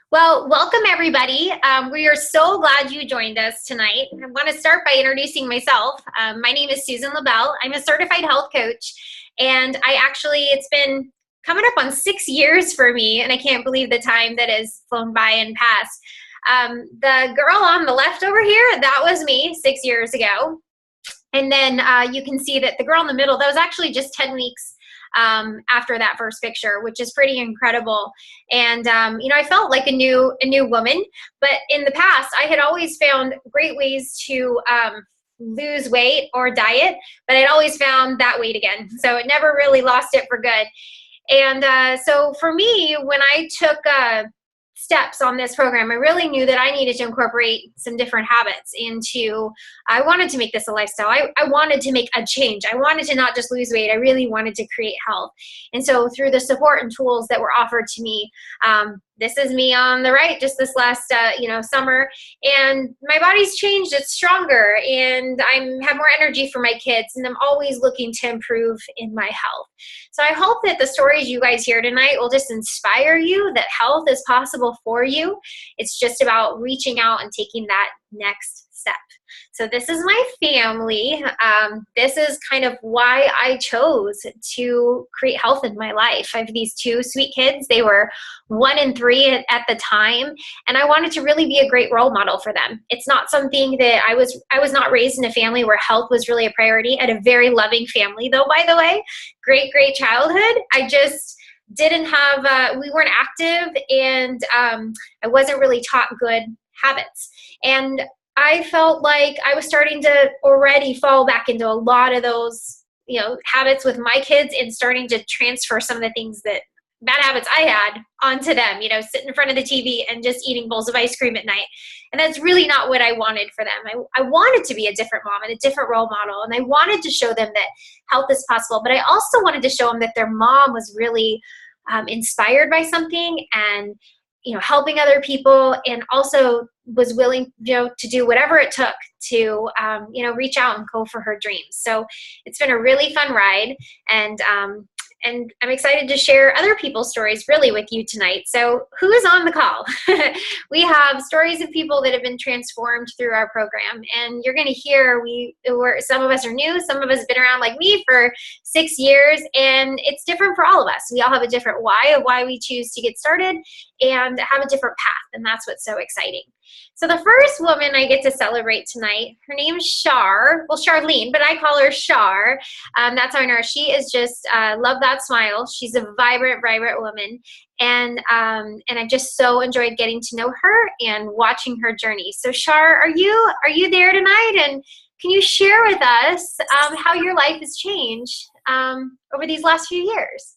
Well, welcome everybody. We are so glad you joined us tonight. I want to start by introducing myself. My name is Susan LaBelle. I'm a certified health coach, and it's been coming up on 6 years for me, and I can't believe the time that has flown by and passed. The girl on the left over here, that was me 6 years ago. And then you can see that the girl in the middle, that was actually just 10 weeks after that first picture, which is pretty incredible. And I felt like a new woman. But in the past, I had always found great ways to lose weight or diet, but I'd always found that weight again. So it never really lost it for good. And so for me, when I took steps on this program, I really knew that I needed to incorporate some different habits into, I wanted to make this a lifestyle. I wanted to make a change. I wanted to not just lose weight. I really wanted to create health. And so through the support and tools that were offered to me, this is me on the right, just this last, summer, and my body's changed. It's stronger, and I have more energy for my kids, and I'm always looking to improve in my health. So I hope that the stories you guys hear tonight will just inspire you that health is possible for you. It's just about reaching out and taking that next step. So this is my family. This is kind of why I chose to create health in my life. I have these two sweet kids. They were 1 and 3 at the time, and I wanted to really be a great role model for them. It's not something that I was not raised in a family where health was really a priority. I had a very loving family, though, by the way. Great childhood. I just didn't have, we weren't active, and I wasn't really taught good habits. And I felt like I was starting to already fall back into a lot of those, habits with my kids, and starting to transfer some of the things that bad habits I had onto them, sitting in front of the TV and just eating bowls of ice cream at night. And that's really not what I wanted for them. I wanted to be a different mom and a different role model. And I wanted to show them that health is possible, but I also wanted to show them that their mom was really inspired by something, and helping other people, and also was willing, to do whatever it took to, reach out and go for her dreams. So it's been a really fun ride, and I'm excited to share other people's stories really with you tonight. So who is on the call? We have stories of people that have been transformed through our program, and you're going to hear some of us are new, some of us have been around like me for 6 years, and it's different for all of us. We all have a different why of why we choose to get started, and have a different path, and that's what's so exciting. So the first woman I get to celebrate tonight, her name's Charlene, but I call her Char. That's our nurse. She is just, love that smile. She's a vibrant woman. And I just so enjoyed getting to know her and watching her journey. So Char, are you there tonight? And can you share with us how your life has changed over these last few years?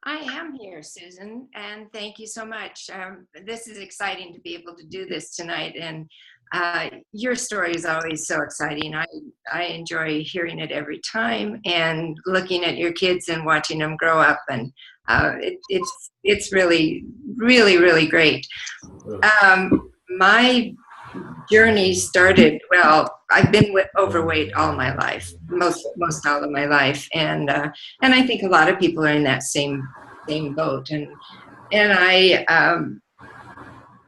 I am here, Susan, and thank you so much. This is exciting to be able to do this tonight, and your story is always so exciting. I enjoy hearing it every time, and looking at your kids and watching them grow up, and it's really great. My journey started, I've been overweight all my life, most all of my life, and I think a lot of people are in that same boat, and I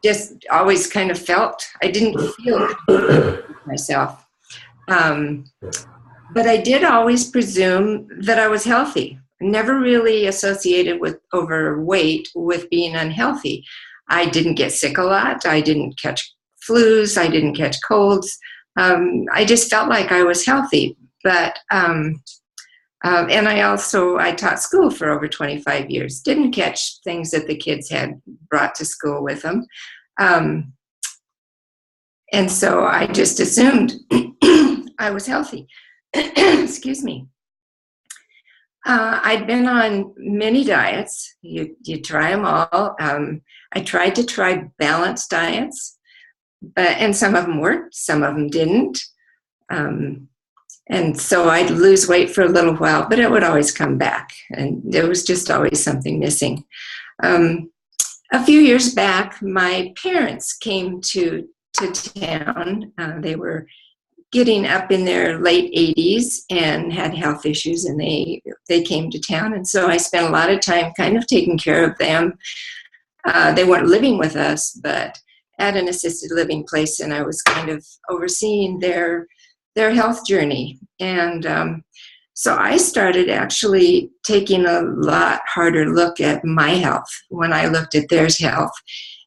just always kind of felt I didn't feel good with myself, but I did always presume that I was healthy. Never really associated with overweight with being unhealthy. I didn't get sick a lot. I didn't catch flus. I didn't catch colds. I just felt like I was healthy. But and I taught school for over 25 years. Didn't catch things that the kids had brought to school with them. And so I just assumed I was healthy. Excuse me. I'd been on many diets. You try them all. I tried to try balanced diets, and some of them worked, some of them didn't. And so I'd lose weight for a little while, but it would always come back, and there was just always something missing. A few years back, my parents came to town. They were getting up in their late 80s and had health issues, and they came to town, and so I spent a lot of time kind of taking care of them. They weren't living with us, but at an assisted living place, and I was kind of overseeing their health journey. And so I started actually taking a lot harder look at my health when I looked at their health,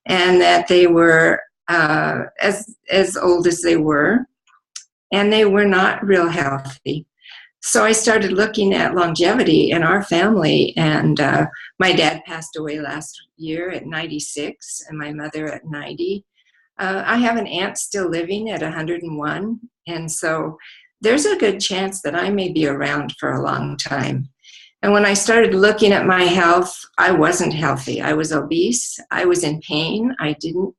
and that they were as old as they were, and they were not real healthy. So I started looking at longevity in our family, and my dad passed away last year at 96, and my mother at 90. I have an aunt still living at 101, and so there's a good chance that I may be around for a long time. And when I started looking at my health, I wasn't healthy. I was obese. I was in pain. I didn't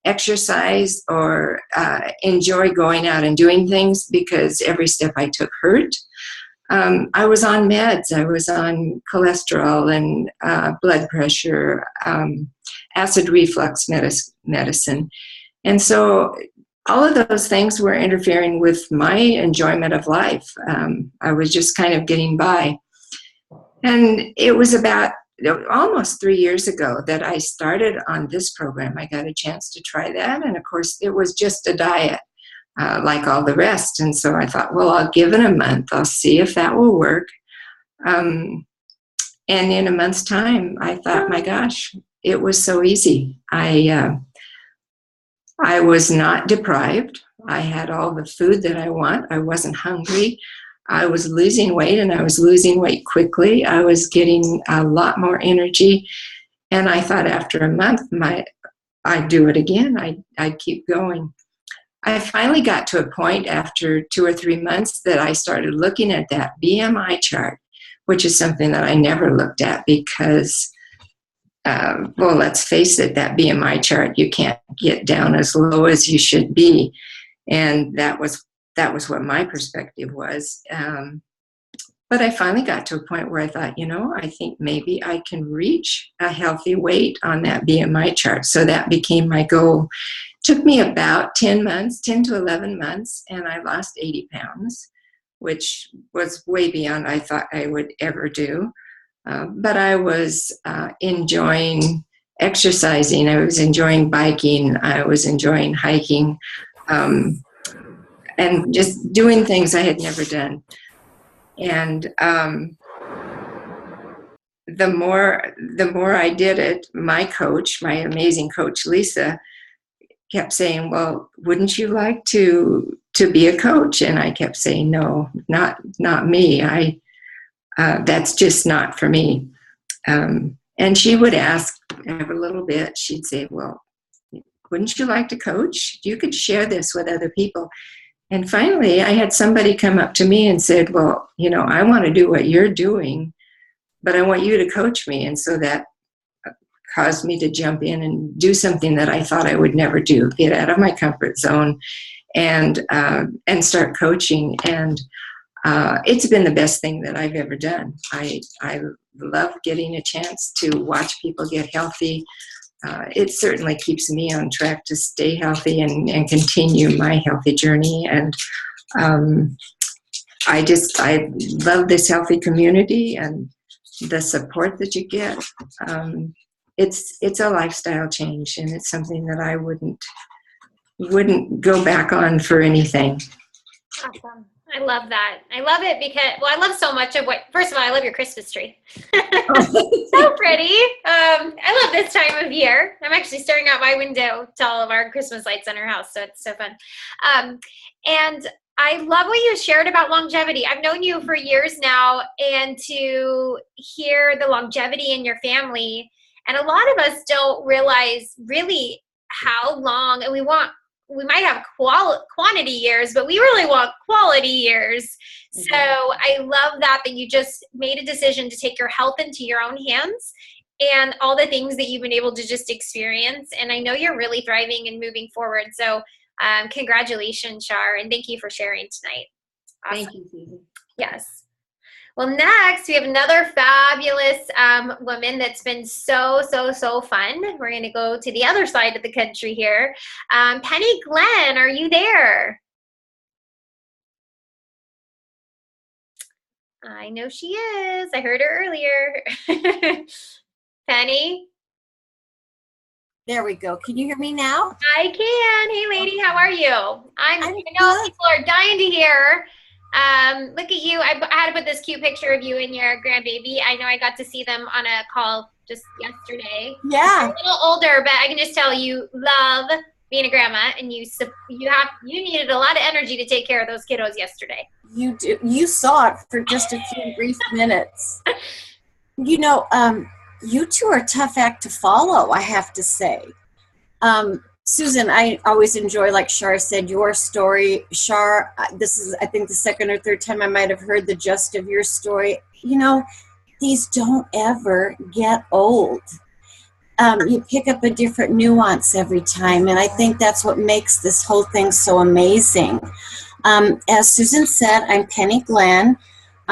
exercise or enjoy going out and doing things because every step I took hurt. I was on meds. I was on cholesterol and blood pressure, acid reflux medicine. And so all of those things were interfering with my enjoyment of life. I was just kind of getting by. And it was about almost 3 years ago that I started on this program. I got a chance to try that. And of course, it was just a diet. Like all the rest. And so I thought, well, I'll give it a month. I'll see if that will work. And in a month's time, I thought, my gosh, it was so easy. I was not deprived. I had all the food that I want. I wasn't hungry. I was losing weight, and I was losing weight quickly. I was getting a lot more energy. And I thought after a month, I'd do it again. I'd keep going. I finally got to a point after 2 or 3 months that I started looking at that BMI chart, which is something that I never looked at because, well, let's face it, that BMI chart, you can't get down as low as you should be. And that was what my perspective was. But I finally got to a point where I thought, I think maybe I can reach a healthy weight on that BMI chart. So that became my goal. Took me about 10 to 11 months, and I lost 80 pounds, which was way beyond I thought I would ever do. But I was enjoying exercising. I was enjoying biking. I was enjoying hiking, and just doing things I had never done. And the more I did it, my coach, my amazing coach, Lisa, kept saying, well, wouldn't you like to be a coach? And I kept saying, no, not me. That's just not for me. And she would ask every little bit, she'd say, well, wouldn't you like to coach? You could share this with other people. And finally, I had somebody come up to me and said, well, I want to do what you're doing, but I want you to coach me. And so that caused me to jump in and do something that I thought I would never do, get out of my comfort zone and start coaching. And it's been the best thing that I've ever done. I love getting a chance to watch people get healthy. It certainly keeps me on track to stay healthy and continue my healthy journey. And I love this healthy community and the support that you get. It's a lifestyle change, and it's something that I wouldn't go back on for anything. Awesome. I love that. I love it because, well, I love so much of first of all, I love your Christmas tree. So pretty. I love this time of year. I'm actually staring out my window to all of our Christmas lights in our house, so it's so fun. And I love what you shared about longevity. I've known you for years now, and to hear the longevity in your family, and a lot of us don't realize really how long, and we might have quantity years, but we really want quality years. Mm-hmm. So I love that you just made a decision to take your health into your own hands and all the things that you've been able to just experience. And I know you're really thriving and moving forward. So congratulations, Char, and thank you for sharing tonight. Awesome. Thank you, Susan. Yes. Well, next we have another fabulous woman that's been so fun. We're going to go to the other side of the country here. Penny Glenn, are you there? I know she is. I heard her earlier. Penny? There we go. Can you hear me now? I can. Hey, lady, how are you? I know good. people are dying to hear. Look at you. I had to put this cute picture of you and your grandbaby. I know I got to see them on a call just yesterday. Yeah. You're a little older, but I can just tell you love being a grandma, and you needed a lot of energy to take care of those kiddos yesterday. You do. You saw it for just a few brief minutes. You know, you two are a tough act to follow, I have to say. Susan, I always enjoy, like Shar said, your story. Shar, this is, I think, the second or third time I might have heard the gist of your story. You know, these don't ever get old. You pick up a different nuance every time, and I think that's what makes this whole thing so amazing. As Susan said, I'm Penny Glenn.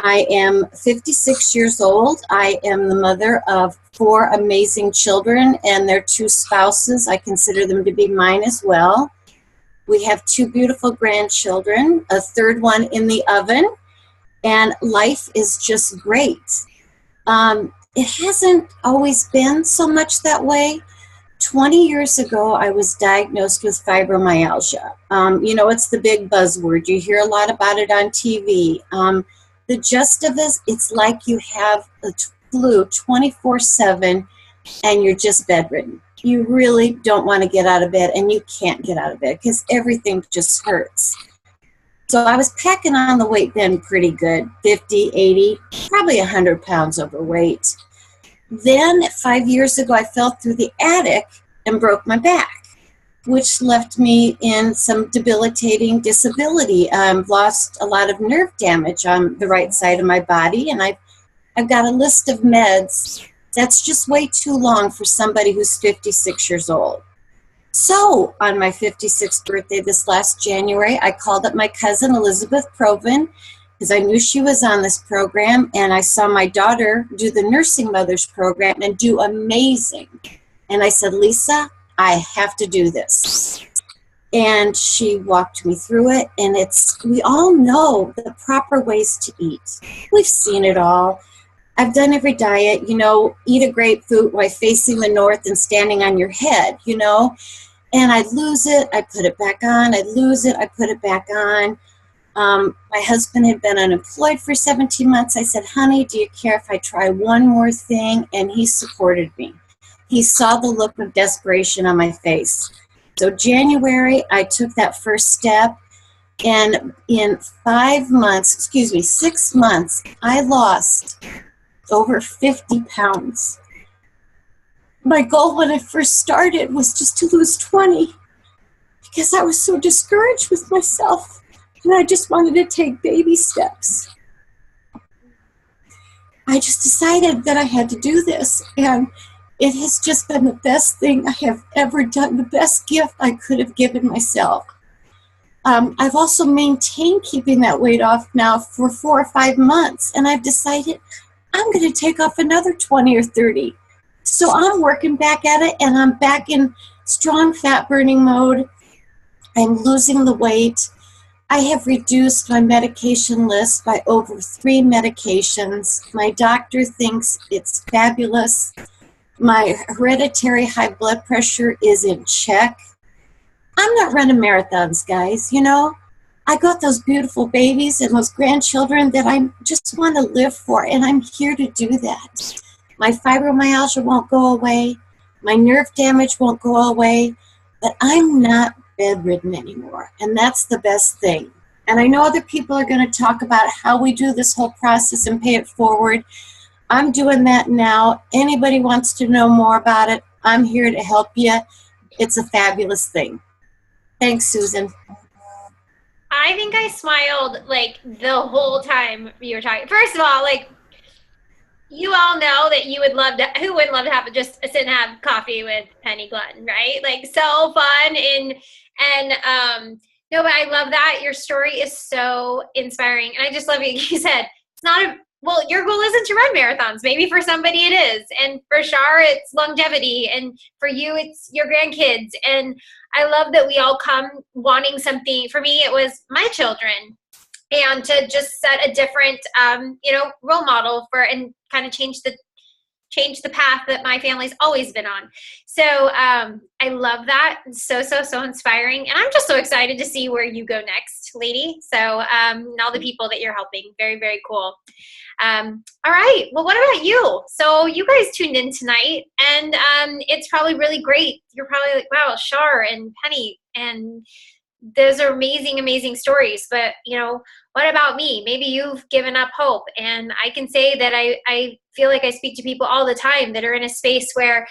I am 56 years old. I am the mother of 4 amazing children and their 2 spouses. I consider them to be mine as well. We have 2 beautiful grandchildren, a 3rd one in the oven, and life is just great. It hasn't always been so much that way. 20 years ago, I was diagnosed with fibromyalgia. You know, it's the big buzzword. You hear a lot about it on TV. The gist of it, it's like you have a flu 24/7 and you're just bedridden. You really don't want to get out of bed, and you can't get out of bed because everything just hurts. So I was packing on the weight then pretty good, 50, 80, probably 100 pounds overweight. Then 5 years ago, I fell through the attic and broke my back, which left me in some debilitating disability. I've lost a lot of nerve damage on the right side of my body, and I've got a list of meds that's just way too long for somebody who's 56 years old. So on my 56th birthday this last January, I called up my cousin Elizabeth Proven because I knew she was on this program, and I saw my daughter do the Nursing Mothers program and do amazing. And I said, Lisa, I have to do this. And she walked me through it, and we all know the proper ways to eat. We've seen it all. I've done every diet, you know, eat a grapefruit while facing the north and standing on your head, you know, and I'd lose it, I'd put it back on, I'd lose it, I'd put it back on. My husband had been unemployed for 17 months. I said, honey, do you care if I try one more thing? And he supported me. He saw the look of desperation on my face. So January, I took that first step, and in 6 months, I lost over 50 pounds. My goal when I first started was just to lose 20 because I was so discouraged with myself, and I just wanted to take baby steps. I just decided that I had to do this, and it has just been the best thing I have ever done, the best gift I could have given myself. I've also maintained keeping that weight off now for 4 or 5 months, and I've decided I'm going to take off another 20 or 30. So I'm working back at it, and I'm back in strong fat burning mode. I'm losing the weight. I have reduced my medication list by over 3 medications. My doctor thinks it's fabulous. My hereditary high blood pressure is in check. I'm not running marathons, guys, you know. I got those beautiful babies and those grandchildren that I just want to live for, and I'm here to do that. My fibromyalgia won't go away. My nerve damage won't go away, but I'm not bedridden anymore, and that's the best thing. And I know other people are going to talk about how we do this whole process and pay it forward. I'm doing that now. Anybody wants to know more about it, I'm here to help you. It's a fabulous thing. Thanks, Susan. I think I smiled like the whole time you were talking. First of all, like, you all know that you would love to, who wouldn't love to have just sit and have coffee with Penny Glenn, right? Like, so fun. No, but I love that. Your story is so inspiring. And I just love it. You said, it's not well, your goal isn't to run marathons. Maybe for somebody it is. And for Shar, it's longevity. And for you, it's your grandkids. And I love that we all come wanting something. For me, it was my children. And to just set a different, role model for, and kind of change the changed the path that my family's always been on. So I love that. It's so, so, so inspiring. And I'm just so excited to see where you go next, lady. So and all the people that you're helping. Very, very cool. All right. Well, what about you? So you guys tuned in tonight, and it's probably really great. You're probably like, wow, Char and Penny, and those are amazing, amazing stories. But, what about me? Maybe you've given up hope. And I can say that I feel like I speak to people all the time that are in a space where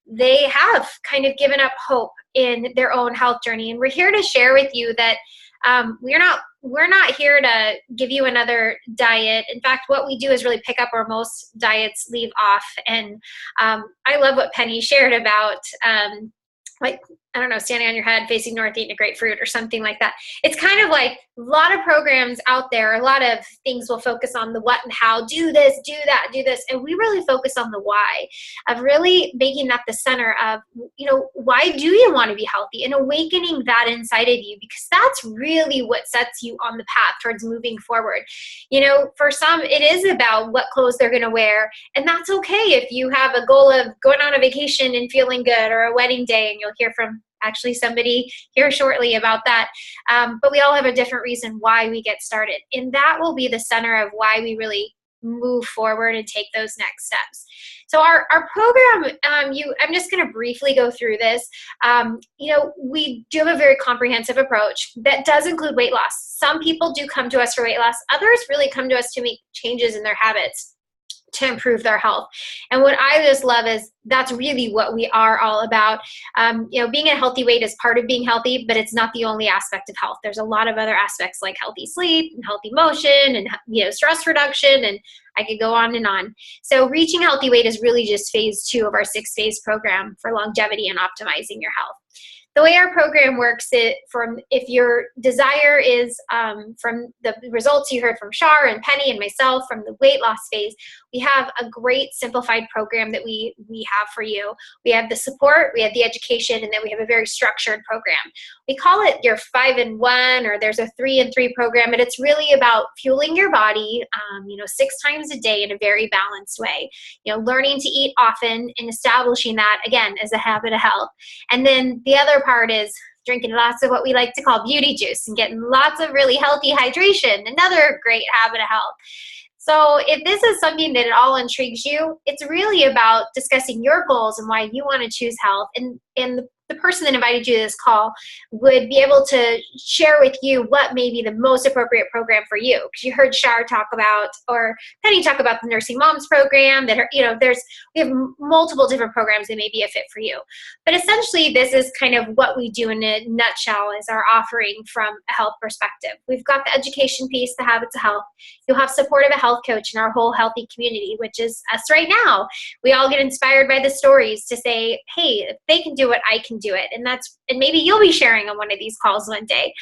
they have kind of given up hope in their own health journey. And we're here to share with you that we're not here to give you another diet. In fact, what we do is really pick up where most diets leave off. And I love what Penny shared about I don't know, standing on your head, facing north, eating a grapefruit or something like that. It's kind of like a lot of programs out there, a lot of things will focus on the what and how, do this, do that, do this. And we really focus on the why, of really making that the center of, why do you want to be healthy, and awakening that inside of you, because that's really what sets you on the path towards moving forward. For some, it is about what clothes they're going to wear. And that's okay if you have a goal of going on a vacation and feeling good, or a wedding day, and you'll hear from actually somebody here shortly about that. But we all have a different reason why we get started. And that will be the center of why we really move forward and take those next steps. So our program, I'm just going to briefly go through this. We do have a very comprehensive approach that does include weight loss. Some people do come to us for weight loss. Others really come to us to make changes in their habits to improve their health. And what I just love is that's really what we are all about. Being a healthy weight is part of being healthy, but it's not the only aspect of health. There's a lot of other aspects like healthy sleep and healthy motion and stress reduction, and I could go on and on. So reaching healthy weight is really just phase 2 of our 6-phase program for longevity and optimizing your health. The way our program works, if your desire is from the results you heard from Char and Penny and myself from the weight loss phase, we have a great simplified program that we have for you. We have the support, we have the education, and then we have a very structured program. We call it your 5-in-1, or there's a 3-in-3 program, and it's really about fueling your body, 6 times a day in a very balanced way. Learning to eat often and establishing that, again, as a habit of health. And then the other part is drinking lots of what we like to call beauty juice and getting lots of really healthy hydration, another great habit of health. So if this is something that at all intrigues you, it's really about discussing your goals and why you want to choose health. And the person that invited you to this call would be able to share with you what may be the most appropriate program for you. Because you heard Char talk about, or Penny talk about, the Nursing Moms program that are, we have multiple different programs that may be a fit for you. But essentially, this is kind of what we do in a nutshell, is our offering from a health perspective. We've got the education piece, the habits of health. You'll have support of a health coach in our whole healthy community, which is us right now. We all get inspired by the stories to say, hey, if they can do it, I can do it. And maybe you'll be sharing on one of these calls one day.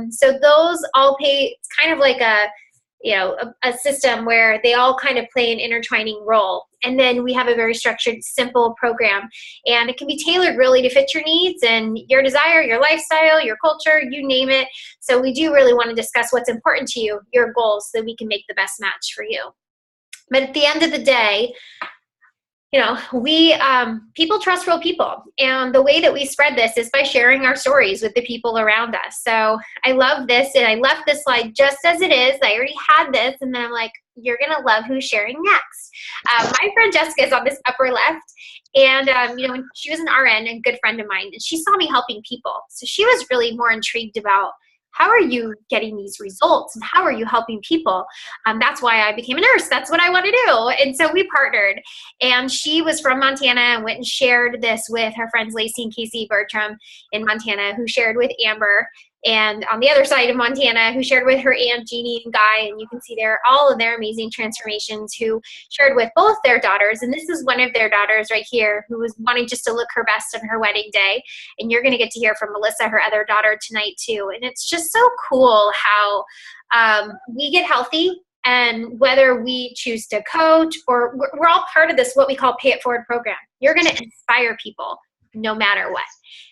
So those all pay, it's kind of like a system where they all kind of play an intertwining role. And then we have a very structured, simple program, and it can be tailored really to fit your needs and your desire, your lifestyle, your culture, you name it. So we do really want to discuss what's important to you, your goals, so that we can make the best match for you. But at the end of the day, people trust real people. And the way that we spread this is by sharing our stories with the people around us. So I love this. And I left this slide just as it is. I already had this. And then I'm like, you're going to love who's sharing next. My friend Jessica is on this upper left. And, she was an RN and good friend of mine. And she saw me helping people. So she was really more intrigued about, how are you getting these results and how are you helping people? That's why I became a nurse. That's what I want to do. And so we partnered, and she was from Montana and went and shared this with her friends Lacey and Casey Bertram in Montana, who shared with Amber, and on the other side of Montana, who shared with her aunt Jeannie and Guy. And you can see there all of their amazing transformations, who shared with both their daughters. And this is one of their daughters right here, who was wanting just to look her best on her wedding day. And you're going to get to hear from Melissa, her other daughter, tonight too. And it's just so cool how we get healthy, and whether we choose to coach or we're all part of this, what we call Pay It Forward program. You're going to inspire people no matter what.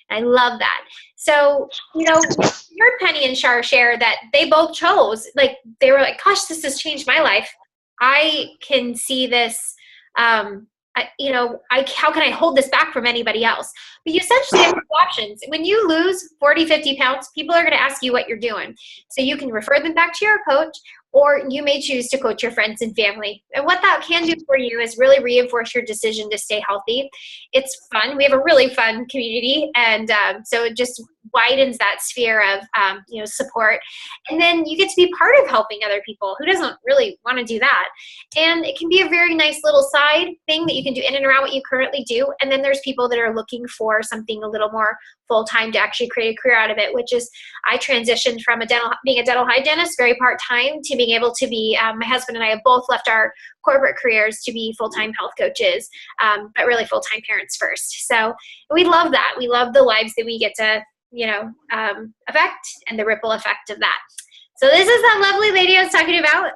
I love that. So, you heard Penny and Char share that they both chose, they were like, gosh, this has changed my life. I can see this. I how can I hold this back from anybody else? But you essentially have two options. When you lose 40, 50 pounds, people are going to ask you what you're doing. So you can refer them back to your coach, or you may choose to coach your friends and family. And what that can do for you is really reinforce your decision to stay healthy. It's fun. We have a really fun community. And so it just widens that sphere of, support. And then you get to be part of helping other people. Who doesn't really want to do that? And it can be a very nice little side thing that you can do in and around what you currently do. And then there's people that are looking for something a little more full-time to actually create a career out of it, which is I transitioned from being a dental hygienist, very part-time, to being able to be, my husband and I have both left our corporate careers to be full-time health coaches, but really full-time parents first. So we love that. We love the lives that we get to, affect and the ripple effect of that. So this is that lovely lady I was talking about.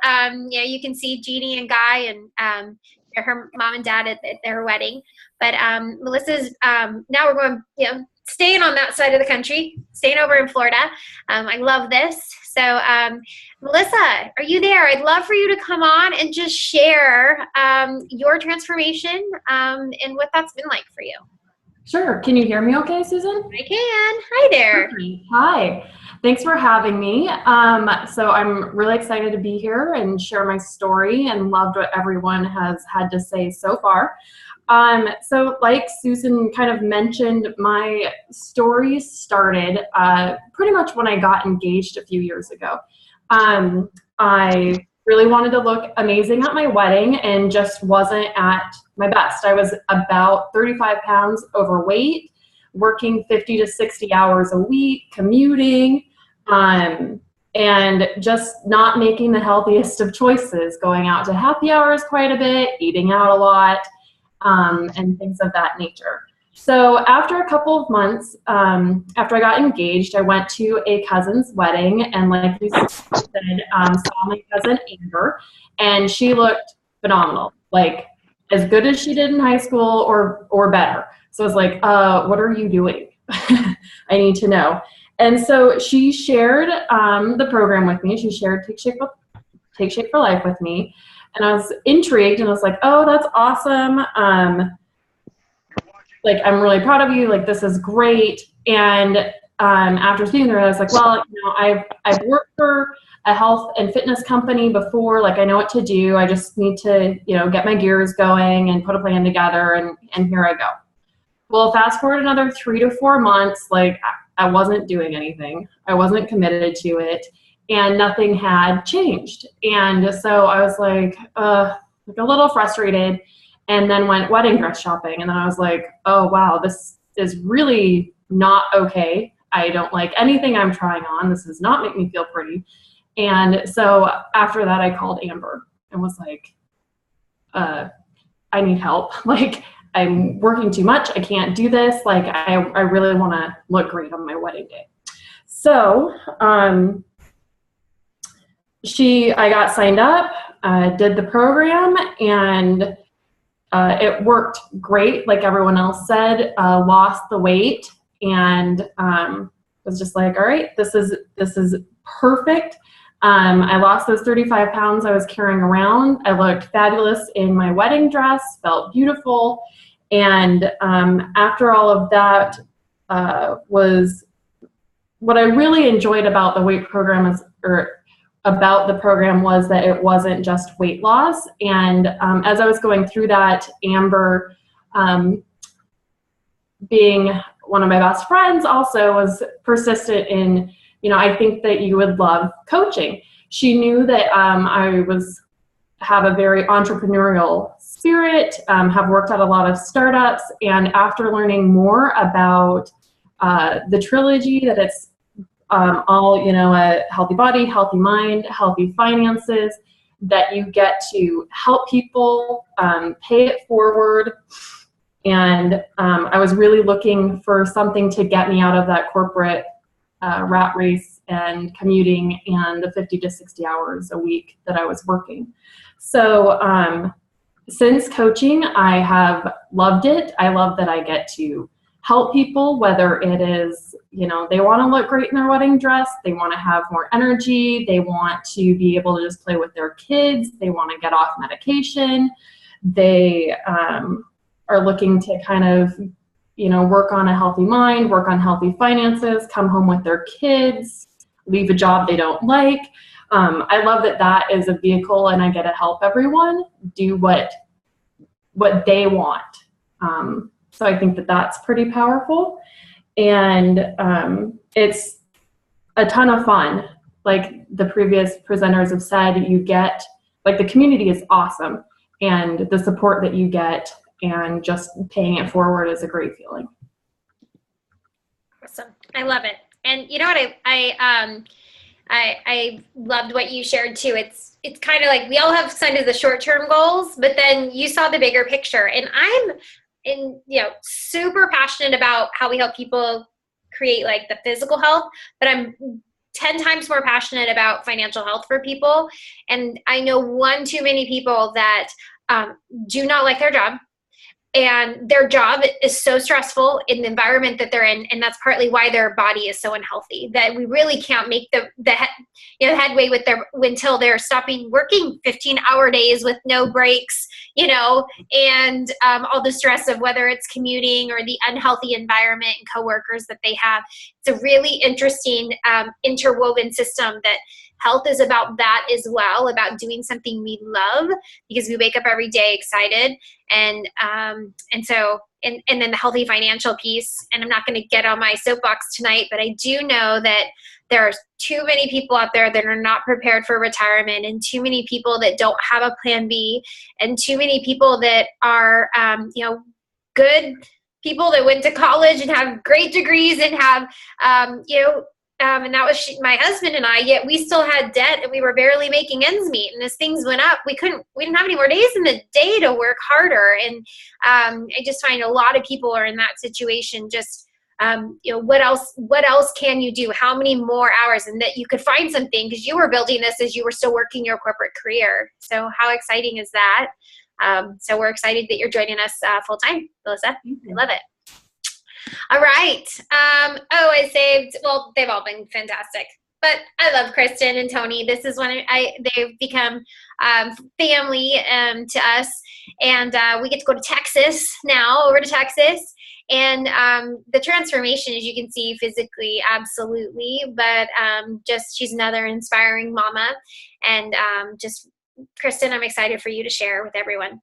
You can see Jeannie and Guy and her mom and dad at their wedding. But Melissa's, now we're going, staying on that side of the country, staying over in Florida. I love this. So Melissa, are you there? I'd love for you to come on and just share your transformation and what that's been like for you. Sure. Can you hear me okay, Susan? I can. Hi there. Hi. Thanks for having me. So I'm really excited to be here and share my story, and loved what everyone has had to say so far. So like Susan kind of mentioned, my story started pretty much when I got engaged a few years ago. I really wanted to look amazing at my wedding and just wasn't at my best. I was about 35 pounds overweight, working 50 to 60 hours a week, commuting, and just not making the healthiest of choices, going out to happy hours quite a bit, eating out a lot, and things of that nature. So after a couple of months, after I got engaged, I went to a cousin's wedding, and like you said, saw my cousin Amber, and she looked phenomenal, like as good as she did in high school or better. So I was like, what are you doing? I need to know. And so she shared the program with me. She shared Take Shape for Life with me, and I was intrigued, and I was like, oh, that's awesome. Like, I'm really proud of you. Like, this is great. And after speaking to her, I was like, well, I've worked for a health and fitness company before. Like, I know what to do. I just need to, get my gears going and put a plan together, and here I go. Well, fast forward another 3 to 4 months, like, I wasn't doing anything. I wasn't committed to it, and nothing had changed. And so I was like a little frustrated, and then went wedding dress shopping. And then I was like, oh, wow, this is really not okay. I don't like anything I'm trying on. This does not make me feel pretty. And so after that, I called Amber and was like, I need help. Like, I'm working too much. I can't do this. Like, I really want to look great on my wedding day. So I got signed up, did the program, and it worked great. Like everyone else said, lost the weight, and was just like, all right, this is perfect. I lost those 35 pounds I was carrying around. I looked fabulous in my wedding dress, felt beautiful. And after all of that, was what I really enjoyed about the weight program about the program was that it wasn't just weight loss. And as I was going through that, Amber, being one of my best friends, also was persistent in, I think that you would love coaching. She knew that I have a very entrepreneurial spirit, have worked at a lot of startups, and after learning more about the trilogy, that it's all, a healthy body, healthy mind, healthy finances, that you get to help people, pay it forward. And I was really looking for something to get me out of that corporate rat race and commuting and the 50 to 60 hours a week that I was working. So since coaching, I have loved it. I love that I get to help people, whether it is, they want to look great in their wedding dress, they want to have more energy, they want to be able to just play with their kids, they want to get off medication, they are looking to kind of, work on a healthy mind, work on healthy finances, come home with their kids, leave a job they don't like. I love that is a vehicle, and I get to help everyone do what they want. So I think that's pretty powerful, and it's a ton of fun. Like the previous presenters have said, you get, like, the community is awesome, and the support that you get and just paying it forward is a great feeling. Awesome. I love it. And you know what, I loved what you shared too. It's kind of like we all have kind of the short-term goals, but then you saw the bigger picture. And I'm super passionate about how we help people create like the physical health, but I'm 10 times more passionate about financial health for people. And I know one too many people that do not like their job, and their job is so stressful in the environment that they're in, and that's partly why their body is so unhealthy, that we really can't make the headway with until they're stopping working 15-hour days with no breaks, and all the stress of whether it's commuting or the unhealthy environment and coworkers that they have. It's a really interesting interwoven system that health is about that as well, about doing something we love because we wake up every day excited. And then the healthy financial piece. And I'm not going to get on my soapbox tonight, but I do know that there are too many people out there that are not prepared for retirement, and too many people that don't have a plan B, and too many people that are, good people that went to college and have great degrees and have, and that was my husband and I, yet we still had debt and we were barely making ends meet. And as things went up, we didn't have any more days in the day to work harder. And I just find a lot of people are in that situation. Just, what else can you do? How many more hours? And that you could find something, because you were building this as you were still working your corporate career. So how exciting is that? So we're excited that you're joining us full time, Melissa. I love it. All right. They've all been fantastic, but I love Kristin and Tony. This is when they've become family to us, and we get to go to Texas now, over to Texas. And the transformation, as you can see, physically, absolutely, but just she's another inspiring mama. And just, Kristin, I'm excited for you to share with everyone.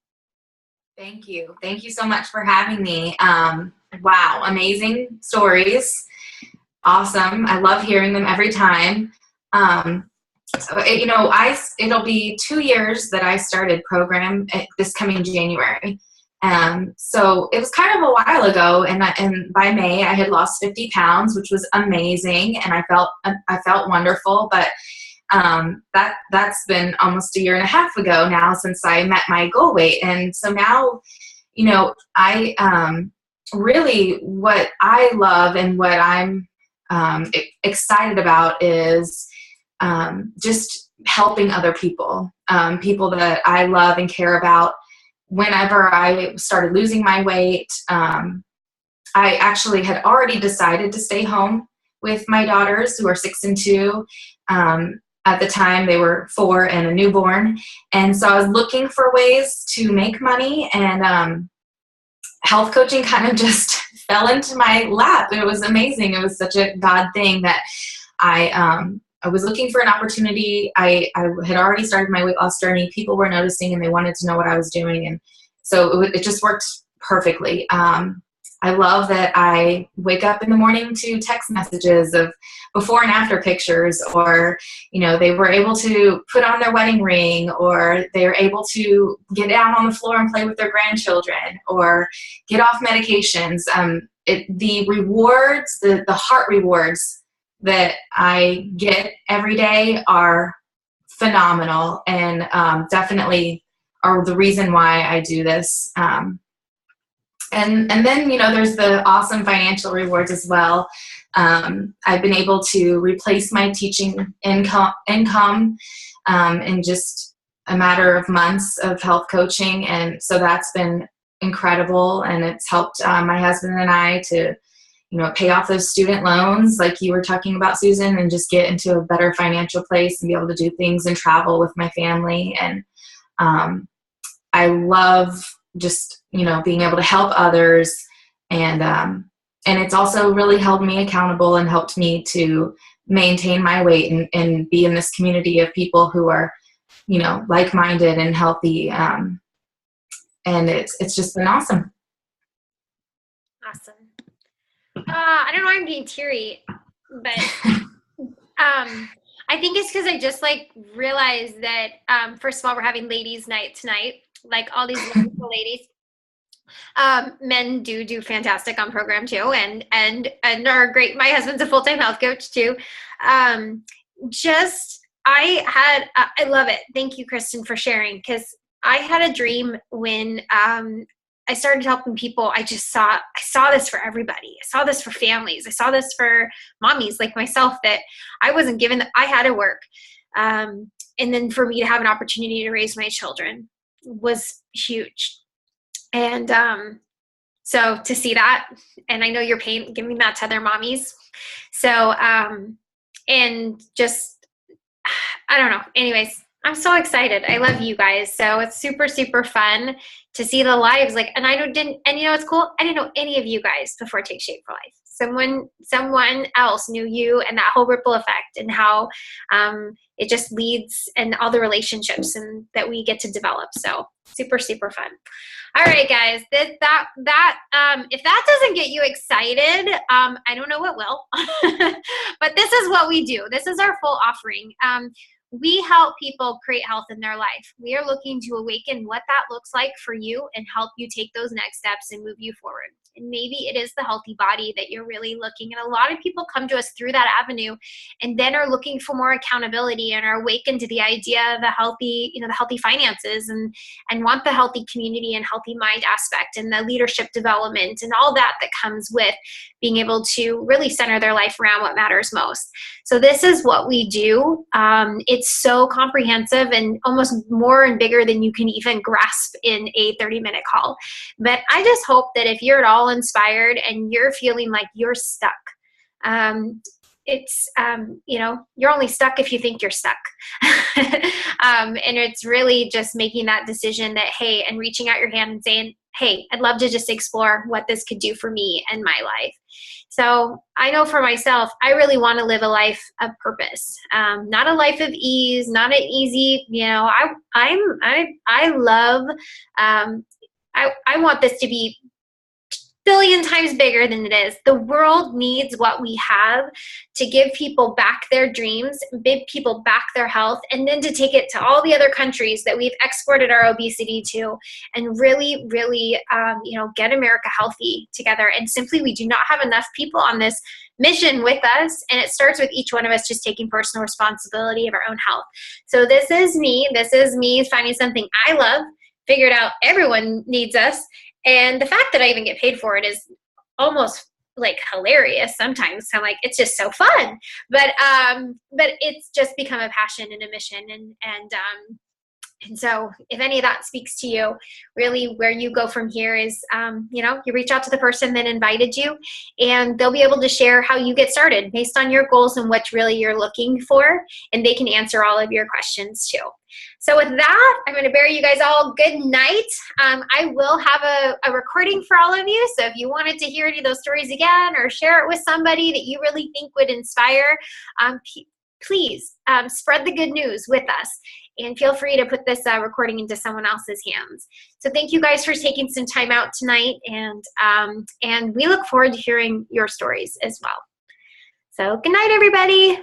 Thank you. Thank you so much for having me. Wow, amazing stories. Awesome. I love hearing them every time. It'll be 2 years that I started program this coming January. So it was kind of a while ago, and by May I had lost 50 pounds, which was amazing, and I felt wonderful. But that's been almost a year and a half ago now since I met my goal weight, and so now, I really what I love and what I'm excited about is just helping other people, people that I love and care about. Whenever I started losing my weight, I actually had already decided to stay home with my daughters, who are 6 and 2. At the time, they were 4 and a newborn. And so I was looking for ways to make money, and health coaching kind of just fell into my lap. It was amazing. It was such a God thing that I was looking for an opportunity. I had already started my weight loss journey. People were noticing, and they wanted to know what I was doing. And so it just worked perfectly. I love that I wake up in the morning to text messages of before and after pictures, or, they were able to put on their wedding ring, or they were able to get down on the floor and play with their grandchildren, or get off medications. The rewards, the heart rewards that I get every day are phenomenal, and definitely are the reason why I do this. And then, there's the awesome financial rewards as well. I've been able to replace my teaching income in just a matter of months of health coaching. And so that's been incredible. And it's helped my husband and I to, pay off those student loans like you were talking about, Susan, and just get into a better financial place and be able to do things and travel with my family. And I love just being able to help others. And it's also really held me accountable and helped me to maintain my weight and be in this community of people who are, like-minded and healthy. And it's just been awesome. Awesome. I don't know, I'm being teary, but I think it's because I just realized that first of all, we're having ladies' night tonight, all these wonderful ladies. Men do fantastic on program too, and are great. My husband's a full-time health coach too. I love it. Thank you, Kristin, for sharing, because I had a dream when I started helping people. I saw this for everybody. I saw this for families. I saw this for mommies like myself, that I wasn't given, I had to work. And then for me to have an opportunity to raise my children was huge. And so to see that, and I know you're giving that to other mommies. So, and just, I don't know. Anyways, I'm so excited. I love you guys. So it's super, super fun to see the lives. And it's cool. I didn't know any of you guys before Take Shape for Life. Someone else knew you, and that whole ripple effect, and how it just leads, and all the relationships that we get to develop. So super, super fun. All right, guys, if that doesn't get you excited, I don't know what will. But this is what we do. This is our full offering. We help people create health in their life. We are looking to awaken what that looks like for you and help you take those next steps and move you forward. And maybe it is the healthy body that you're really looking. And a lot of people come to us through that avenue, and then are looking for more accountability, and are awakened to the idea of the healthy finances, and want the healthy community and healthy mind aspect, and the leadership development, and all that comes with being able to really center their life around what matters most. So this is what we do. It's so comprehensive, and almost more and bigger than you can even grasp in a 30-minute call. But I just hope that if you're at all inspired and you're feeling like you're stuck, you're only stuck if you think you're stuck. And it's really just making that decision that, hey, and reaching out your hand and saying, hey, I'd love to just explore what this could do for me and my life. So I know for myself, I really want to live a life of purpose, not a life of ease, not an easy, I want this to be billion times bigger than it is. The world needs what we have to give people back their dreams, give people back their health, and then to take it to all the other countries that we've exported our obesity to, and really, really, get America healthy together. And simply, we do not have enough people on this mission with us, and it starts with each one of us just taking personal responsibility of our own health. So this is me finding something I love, figured out everyone needs us. And the fact that I even get paid for it is almost hilarious sometimes. I'm it's just so fun. But it's just become a passion and a mission. And so if any of that speaks to you, really where you go from here is, you reach out to the person that invited you, and they'll be able to share how you get started based on your goals and what really you're looking for. And they can answer all of your questions too. So with that, I'm going to bury you guys all good night. I will have a recording for all of you. So if you wanted to hear any of those stories again, or share it with somebody that you really think would inspire, please spread the good news with us. And feel free to put this recording into someone else's hands. So thank you guys for taking some time out tonight. And we look forward to hearing your stories as well. So good night, everybody.